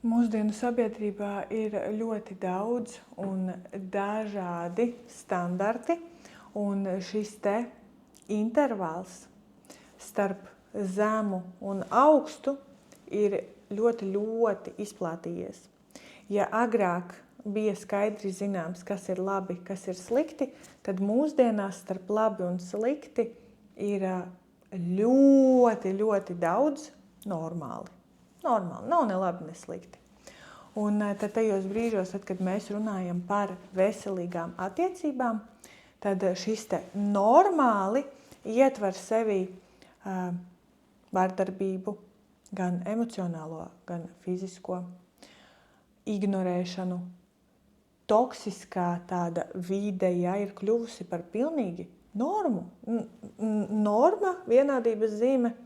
Mūsdienu sabiedrībā ir ļoti daudz un dažādi standarti, un šis te intervāls starp zemu un augstu ir ļoti izplatījies. Ja agrāk bija skaidri zināms, kas ir labi, kas ir slikti, tad mūsdienās starp labi un slikti ir ļoti daudz normāli. Normāli, nav ne labi, ne slikti. Un tad tajos brīžos, kad mēs runājam par veselīgām attiecībām, tad šis te normāli ietver sevī vardarbību, gan emocionālo, gan fizisko, ignorēšanu. Toksiskā tāda vide, ir kļuvusi par pilnīgi normu. Norma, vienādības zīme,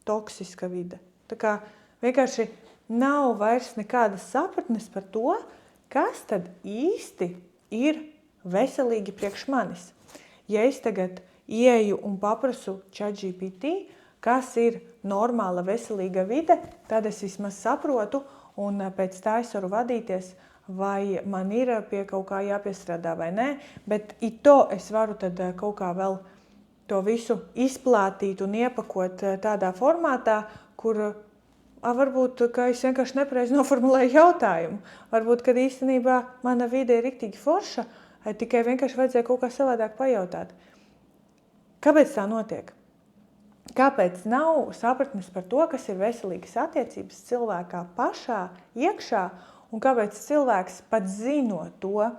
toksiska vide. Tā kā vienkārši nav vairs nekādas sapratnes par to, kas tad īsti ir veselīgi priekš manis. Ja es tagad ieju un paprasu ChatGPT, kas ir normāla veselīga vide, tad es vismaz saprotu un pēc tā es varu vadīties, vai man ir pie kaut kā jāpiestrādā vai nē, bet to es varu tad kaut kā vēl to visu izplātīt un iepakot tādā formātā, kur varbūt, ka es vienkārši nepareizi noformulēju jautājumu. Varbūt, kad īstenībā mana vide ir riktīgi forša, tikai vienkārši vajadzēja kaut kā savādāk pajautāt. Kāpēc tā notiek? Kāpēc nav sapratnes par to, kas ir veselīgas attiecības cilvēkā pašā iekšā, un kāpēc cilvēks pat zinot to,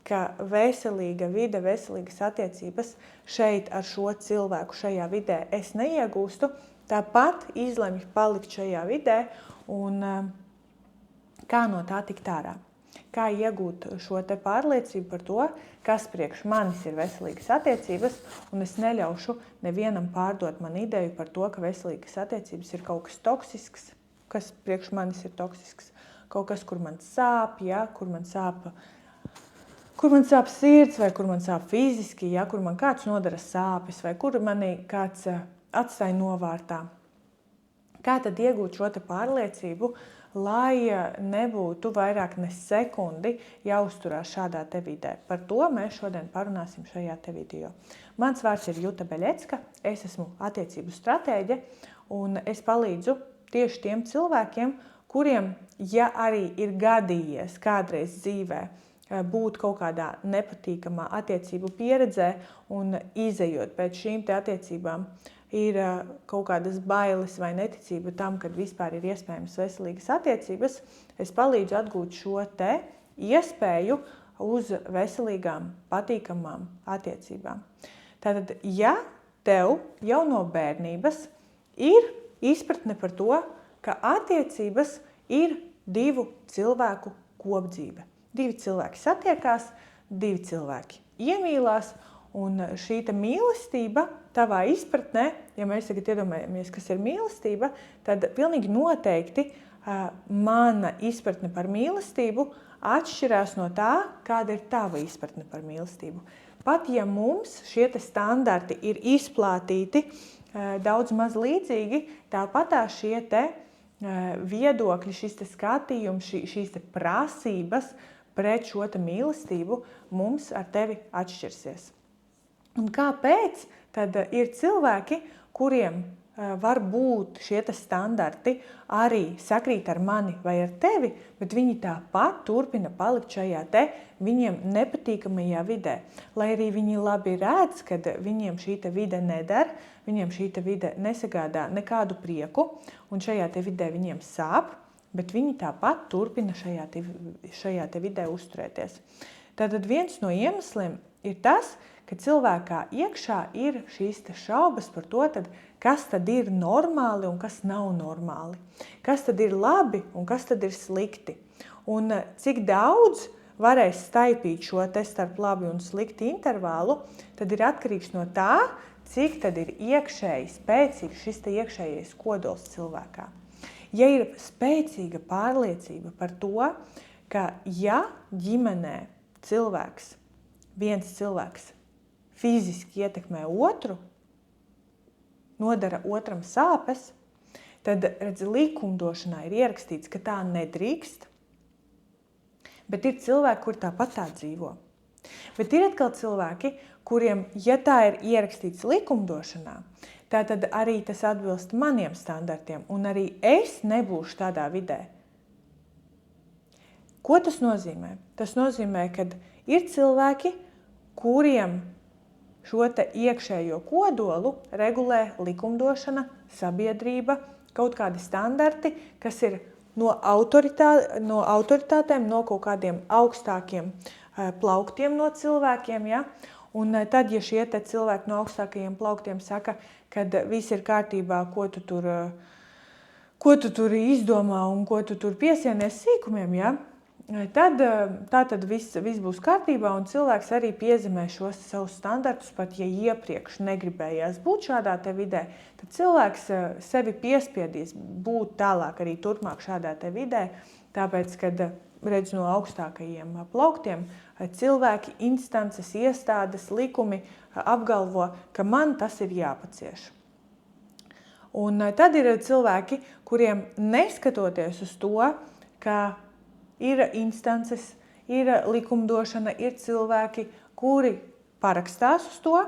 ka veselīga vide, veselīgas attiecības šeit ar šo cilvēku šajā vidē es neiegūstu, tāpat izlemj palikt šajā vidē un kā no tā tikt ārā. Kā iegūt šo te pārliecību par to, kas priekš manis ir veselīgas attiecības, un es neļaušu nevienam pārdot man ideju par to, ka veselīgas attiecības ir kaut kas toksisks, kas priekš manis ir toksisks, kaut kas, kur man sāp, kur man sāp sirds, vai kur man sāp fiziski, kur man kāds nodara sāpes, vai kur mani kāds atstāja novārtā. Kā tad iegūt šo te pārliecību, lai nebūtu vairāk ne sekundi jāuzturās šādā te vidē? Par to mēs šodien parunāsim šajā te video. Mans vārds ir Juta Beļecka, es esmu attiecību stratēģe, un es palīdzu tieši tiem cilvēkiem, kuriem, ja arī ir gadījies kādreiz dzīvē būt kaut kādā nepatīkamā attiecību pieredzē un izejot pēc šīm te attiecībām, ir kaut kādas bailes vai neticība tam, kad vispār ir iespējams veselīgas attiecības, es palīdzu atgūt šo te iespēju uz veselīgām, patīkamām attiecībām. Tātad, ja tev jau no bērnības ir izpratne par to, ka attiecības ir divu cilvēku kopdzīve. Divi cilvēki satiekās, divi cilvēki iemīlās, un šī mīlestība tavā izpratnē, ja mēs tagad iedomājamies, kas ir mīlestība, tad pilnīgi noteikti mana izpratne par mīlestību atšķirās no tā, kāda ir tava izpratne par mīlestību. Pat ja mums šie te standarti ir izplātīti daudz maz līdzīgi, tāpatās šie te viedokļi, šis te skatījums, šīs te prasības pret šo te mīlestību mums ar tevi atšķirsies. Un kāpēc tad ir cilvēki, kuriem var būt šie te standarti arī sakrīt ar mani vai ar tevi, bet viņi tāpat turpina palikt šajā te viņiem nepatīkamajā vidē. Lai arī viņi labi redz, kad viņiem šī te vide neder, viņiem šī te vide nesagādā nekādu prieku, un šajā te vidē viņiem sāp, bet viņi tāpat turpina šajā te vidē uzturēties. Tātad viens no iemesliem ir tas, ka cilvēkā iekšā ir šīs te šaubas par to, kas tad ir normāli un kas nav normāli. Kas tad ir labi un kas tad ir slikti. Un cik daudz varēs staipīt šo te starp labi un slikti intervālu, tad ir atkarīgs no tā, cik tad ir iekšēji spēcīgs šis te iekšējais kodols cilvēkā. Ja ir spēcīga pārliecība par to, ka ja ģimenē viens cilvēks fiziski ietekmē otru, nodara otram sāpes, tad, likumdošanā ir ierakstīts, ka tā nedrīkst, bet ir cilvēki, kuri tāpat tā dzīvo. Bet ir atkal cilvēki, kuriem, ja tā ir ierakstīts likumdošanā, tad arī tas atbilst maniem standartiem, un arī es nebūšu tādā vidē. Ko tas nozīmē? Tas nozīmē, ka ir cilvēki, kuriem šo te iekšējo kodolu regulē likumdošana, sabiedrība, kaut kādi standarti, kas ir no autoritātēm, no kaut kādiem augstākiem plauktiem no cilvēkiem. Ja? Un tad, ja šie te cilvēki no augstākajiem plauktiem saka, ka viss ir kārtībā, ko tu tur izdomā un ko tu tur piesienies sīkumiem, ja? Tad viss būs kārtībā, un cilvēks arī piezemē šos savus standartus, pat ja iepriekš negribējās būt šādā te vidē, tad cilvēks sevi piespiedīs būt tālāk arī turpmāk šādā te vidē, tāpēc, kad redz no augstākajiem plauktiem, cilvēki, instances, iestādes, likumi apgalvo, ka man tas ir jāpacieš. Un tad ir cilvēki, kuriem neskatoties uz to, ka ir instances, ir likumdošana, ir cilvēki, kuri parakstās uz to,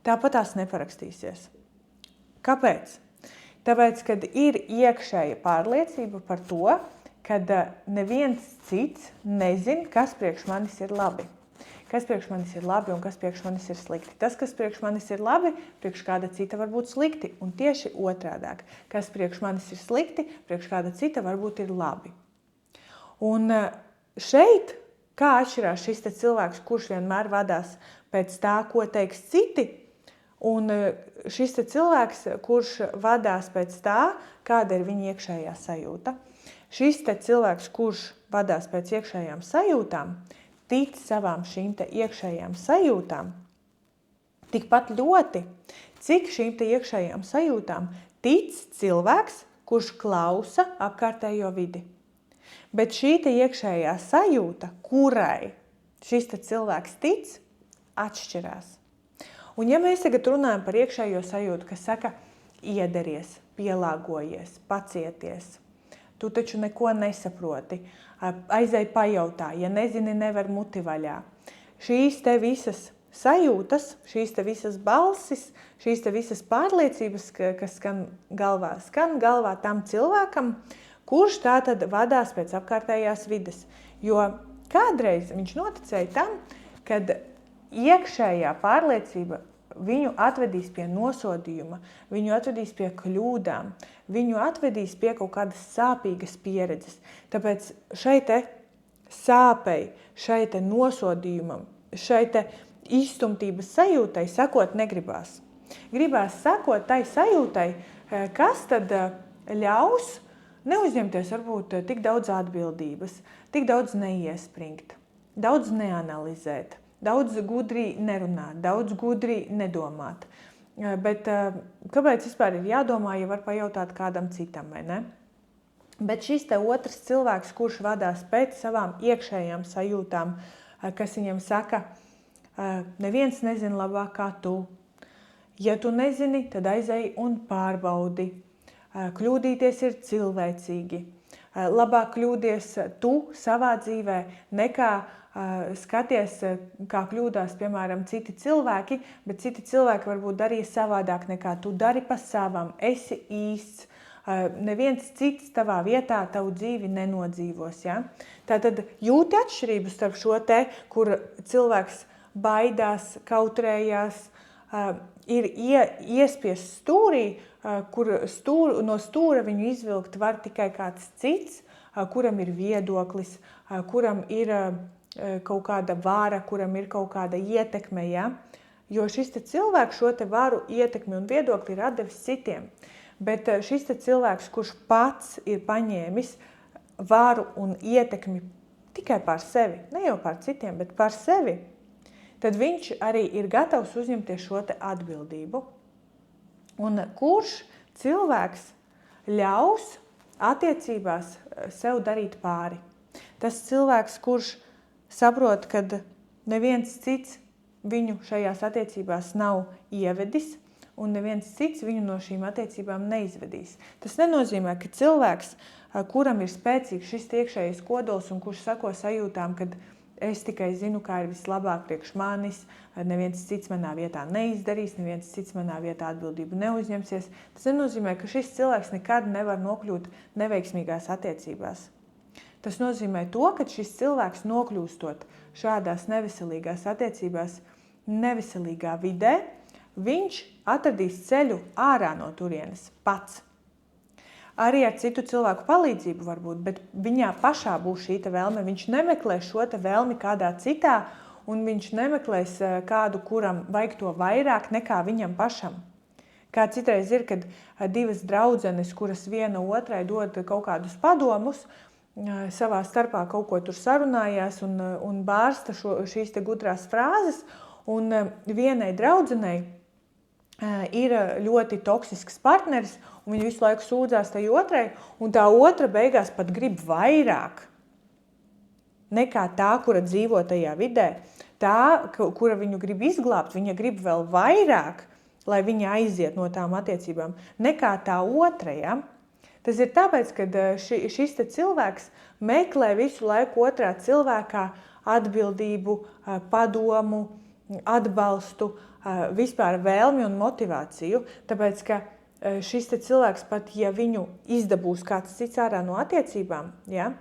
tāpat tās neparakstīsies. Kāpēc? Tāpēc, kad ir iekšēja pārliecība par to, kad neviens cits nezin, kas priekš manis ir labi. Kas priekš manis ir labi un kas priekš manis ir slikti. Tas, kas priekš manis ir labi, priekš kāda cita var būt slikti. Un tieši otrādāk. Kas priekš manis ir slikti, priekš kāda cita varbūt ir labi. Un šeit, kā atšķirās šis cilvēks, kurš vienmēr vadās pēc tā, ko teiks citi, un šis cilvēks, kurš vadās pēc tā, kāda ir viņa iekšējā sajūta. Šis cilvēks, kurš vadās pēc iekšējām sajūtām, tic savām šīm iekšējām sajūtām, tikpat ļoti, cik šīm iekšējām sajūtām tic cilvēks, kurš klausa apkārtējo vidi. Bet šī iekšējā sajūta, kurai šis cilvēks tic, atšķirās. Un ja mēs tagad runājam par iekšējo sajūtu, kas saka, iederties, pielāgojies, pacieties, tu taču neko nesaproti, aizej pajautā, ja nezini, nevar muti vaļā. Šīs visas sajūtas, šīs visas balsis, šīs visas pārliecības, kas skan galvā tam cilvēkam, kurš tātad vadās pēc apkārtējās vides. Jo kādreiz viņš noticēja tam, kad iekšējā pārliecība viņu atvedīs pie nosodījuma, viņu atvedīs pie kļūdām, viņu atvedīs pie kaut kādas sāpīgas pieredzes. Tāpēc šai sāpei, šai nosodījumam, šai izstumtības sajūtai sakot negribās. Gribās sakot tai sajūtai, kas tad ļaus neuzņemties varbūt tik daudz atbildības, tik daudz neiespringt, daudz neanalizēt, daudz gudri nerunāt, daudz gudri nedomāt. Bet kāpēc vispār ir jādomā, ja var pajautāt kādam citam, vai ne? Bet šis otrs cilvēks, kurš vadās pēc savām iekšējām sajūtām, kas viņam saka, neviens nezina labāk kā tu. Ja tu nezini, tad aizej un pārbaudi. Kļūdīties ir cilvēcīgi. Labāk kļūdies tu savā dzīvē, nekā skaties, kā kļūdās, piemēram, citi cilvēki, bet citi cilvēki varbūt darīja savādāk nekā tu dari pa savam. Esi īsts. Neviens cits tavā vietā tavu dzīvi nenodzīvos. Ja? Tātad jūti atšķirību starp šo kur cilvēks baidās, kautrējās, ir iespiests stūrī, kur no stūra viņu izvilkt var tikai kāds cits, kuram ir viedoklis, kuram ir kaut kāda vara, kuram ir kaut kāda ietekme. Ja? Jo šis cilvēks šo varu, ietekmi un viedokli ir atdevis citiem. Bet šis cilvēks, kurš pats ir paņēmis varu un ietekmi tikai pār sevi, ne jau pār citiem, bet pār sevi, tad viņš arī ir gatavs uzņemties šo atbildību. Un kurš cilvēks ļaus attiecībās sev darīt pāri? Tas cilvēks, kurš saprot, ka neviens cits viņu šajās attiecībās nav ievedis, un neviens cits viņu no šīm attiecībām neizvedīs. Tas nenozīmē, ka cilvēks, kuram ir spēcīgs šis iekšējais kodols un kurš sako sajūtām, kad es tikai zinu, kā ir vislabāk priekš manis, neviens cits manā vietā neizdarīs, neviens cits manā vietā atbildību neuzņemsies. Tas nenozīmē, ka šis cilvēks nekad nevar nokļūt neveiksmīgās attiecībās. Tas nozīmē to, ka šis cilvēks nokļūstot šādās neveselīgās attiecībās, neveselīgā vidē, viņš atradīs ceļu ārā no turienes pats. Arī ar citu cilvēku palīdzību varbūt, bet viņā pašā būs šī vēlme. Viņš nemeklēs šo vēlmi kādā citā, un viņš nemeklēs kādu, kuram vajag to vairāk nekā viņam pašam. Kā citreiz ir, kad divas draudzenes, kuras viena otrai dod kaut kādus padomus, savā starpā kaut ko tur sarunājās un bārsta šīs te gudrās frāzes, un vienai draudzenei ir ļoti toksisks partneris, un viņa visu laiku sūdzās tai otrai, un tā otra beigās pat grib vairāk nekā tā, kura dzīvo tajā vidē. Tā, kura viņu grib izglābt, viņa grib vēl vairāk, lai viņa aiziet no tām attiecībām, nekā tā otra. Ja? Tas ir tāpēc, ka šis cilvēks meklē visu laiku otrā cilvēkā atbildību, padomu, atbalstu, vispār vēlmi un motivāciju, tāpēc, ka šis cilvēks pat, ja viņu izdabūs kāds cits ārā no attiecībām, ja,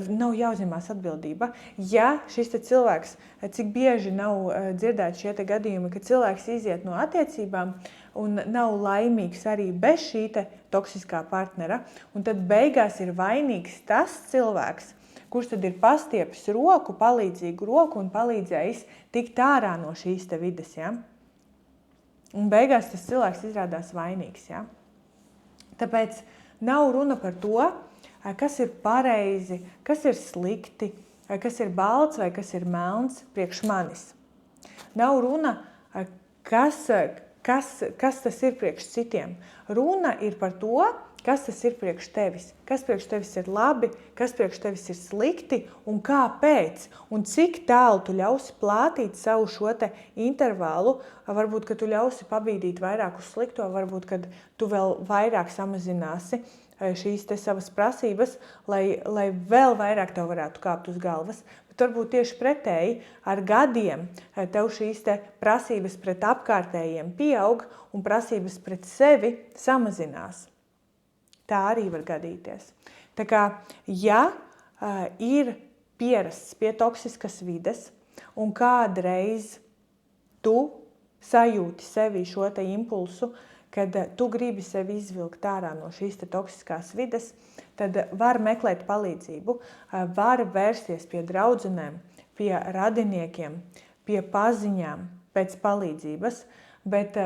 nav jāuzņemās atbildība. Ja šis cilvēks, cik bieži nav dzirdēti šie gadījumi, ka cilvēks iziet no attiecībām un nav laimīgs arī bez šī toksiskā partnera, un tad beigās ir vainīgs tas cilvēks, kurš tad ir pastiepis roku, palīdzīgu roku un palīdzējis tikt ārā no šīs vides. Ja? Un beigās tas cilvēks izrādās vainīgs. Ja? Tāpēc nav runa par to, kas ir pareizi, kas ir slikti, kas ir balts vai kas ir melns priekš manis. Nav runa, kas tas ir priekš citiem. Runa ir par to, kas tas ir priekš tevis, kas priekš tevis ir labi, kas priekš tevis ir slikti un kāpēc, un cik tālu tu ļausi plātīt savu šo intervālu, varbūt, ka tu ļausi pabīdīt vairāk uz slikto, varbūt, ka tu vēl vairāk samazināsi šīs savas prasības, lai vēl vairāk tev varētu kāpt uz galvas, bet varbūt tieši pretēji ar gadiem tev šīs prasības pret apkārtējiem pieaug un prasības pret sevi samazinās. Tā arī var gadīties. Tā kā, ja ir pierasts pie toksiskas vides un kādreiz tu sajūti sevi šo impulsu, kad tu gribi sevi izvilkt ārā no šīs toksiskās vides, tad var meklēt palīdzību, var vērsties pie draudzenēm, pie radiniekiem, pie paziņām pēc palīdzības, bet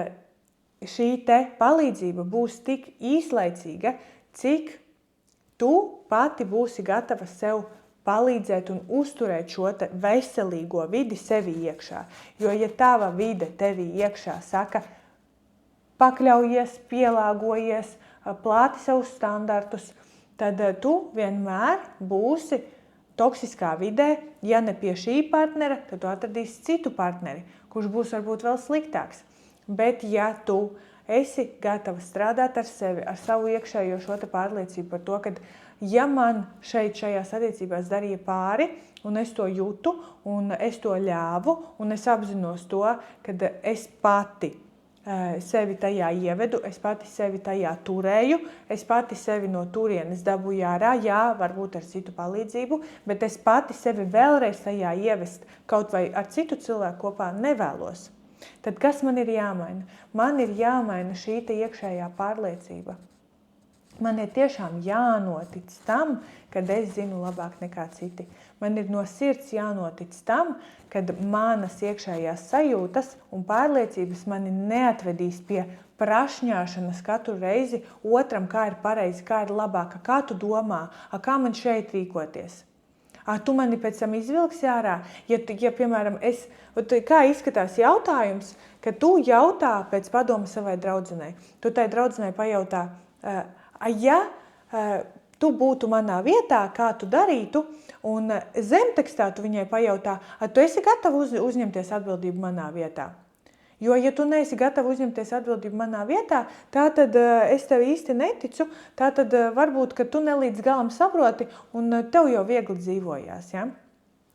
šī palīdzība būs tik īslaicīga, cik tu pati būsi gatava sev palīdzēt un uzturēt šo veselīgo vidi sevi iekšā. Jo, ja tava vide tevi iekšā saka, pakļaujies, pielāgojies, plāti savus standartus, tad tu vienmēr būsi toksiskā vidē. Ja ne pie šī partnera, tad tu atradīsi citu partneri, kurš būs varbūt vēl sliktāks. Bet ja tu esi gatava strādāt ar sevi, ar savu iekšējo šo pārliecību par to, ka ja man šajās attiecībās darīja pāri, un es to jūtu, un es to ļāvu, un es apzinos to, ka es pati sevi tajā ievedu, es pati sevi tajā turēju, es pati sevi no turienes dabūju ārā, jā, varbūt ar citu palīdzību, bet es pati sevi vēlreiz tajā ievest kaut vai ar citu cilvēku kopā nevēlos. Tad kas man ir jāmaina? Man ir jāmaina šī iekšējā pārliecība. Man ir tiešām jānotic tam, kad es zinu labāk nekā citi. Man ir no sirds jānotic tam, kad manas iekšējās sajūtas un pārliecības mani neatvedīs pie prašņāšanas katru reizi otram, kā ir pareizi, kā ir labāk, kā tu domā, kā man šeit rīkoties. Tu mani pēc tam izvilksi ārā, ja piemēram, kā izskatās jautājums, ka tu jautā pēc padoma savai draudzenei. Tu tai draudzenei pajautā, ja tu būtu manā vietā, kā tu darītu, un zemtekstā tu viņai pajautā, tu esi gatava uzņemties atbildību manā vietā. Jo, ja tu neesi gatava uzņemties atbildību manā vietā, tātad es tev īsti neticu, tātad varbūt, ka tu nelīdz galam saproti un tev jau viegli dzīvojās. Ja?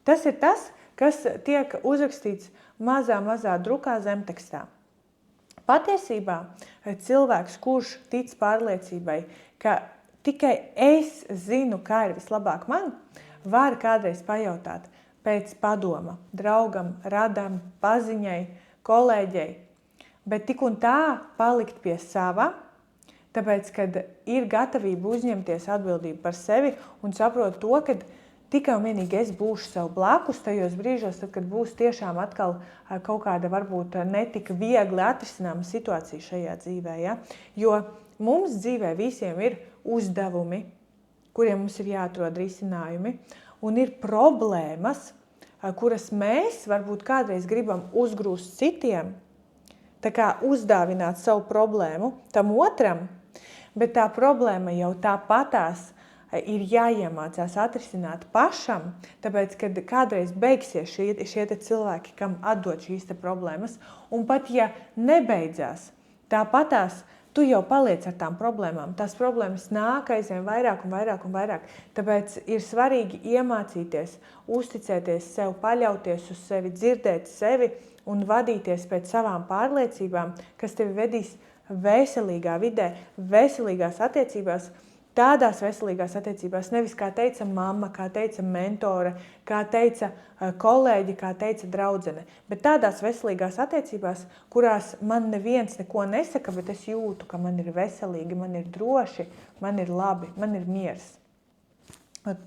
Tas ir tas, kas tiek uzrakstīts mazā drukā zemtekstā. Patiesībā cilvēks, kurš tic pārliecībai, ka tikai es zinu, kā ir vislabāk man, var kādreiz pajautāt pēc padoma draugam, radam, paziņai, kolēģei, bet tik un tā palikt pie sava, tāpēc, kad ir gatavība uzņemties atbildību par sevi un saprot to, ka tikai un vienīgi es būšu sev blakus tajos brīžos, tad, kad būs tiešām atkal kaut kāda varbūt netika viegli atrisināma situācija šajā dzīvē. Ja? Jo mums dzīvē visiem ir uzdevumi, kuriem mums ir jāatrod risinājumi, un ir problēmas, kuras mēs varbūt kādreiz gribam uzgrūst citiem, tā kā uzdāvināt savu problēmu tam otram, bet tā problēma jau tāpatās ir jāiemācās atrisināt pašam, tāpēc, kad kādreiz beigsies šie cilvēki, kam atdod šīs problēmas, un pat ja nebeidzās, tāpatās tu jau paliec ar tām problēmām. Tās problēmas nāk aizvien vairāk un vairāk un vairāk. Tāpēc ir svarīgi iemācīties, uzticēties sev, paļauties uz sevi, dzirdēt sevi un vadīties pēc savām pārliecībām, kas tevi vedīs veselīgā vidē, veselīgās attiecībās, tādās veselīgās attiecībās, nevis kā teica mamma, kā teica mentore, kā teica kolēģi, kā teica draudzene, bet tādās veselīgās attiecībās, kurās man neviens neko nesaka, bet es jūtu, ka man ir veselīgi, man ir droši, man ir labi, man ir miers.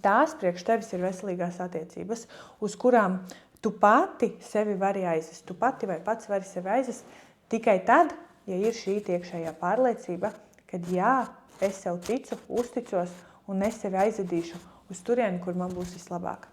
Tās priekš tevis ir veselīgās attiecības, uz kurām tu pati sevi vari aizvest, tu pati vai pats vari sevi aizvest tikai tad, ja ir šī iekšējā pārliecība, kad jā, es sev ticu, uzticos un es sevi aizvedīšu uz turieni, kur man būs vislabāk.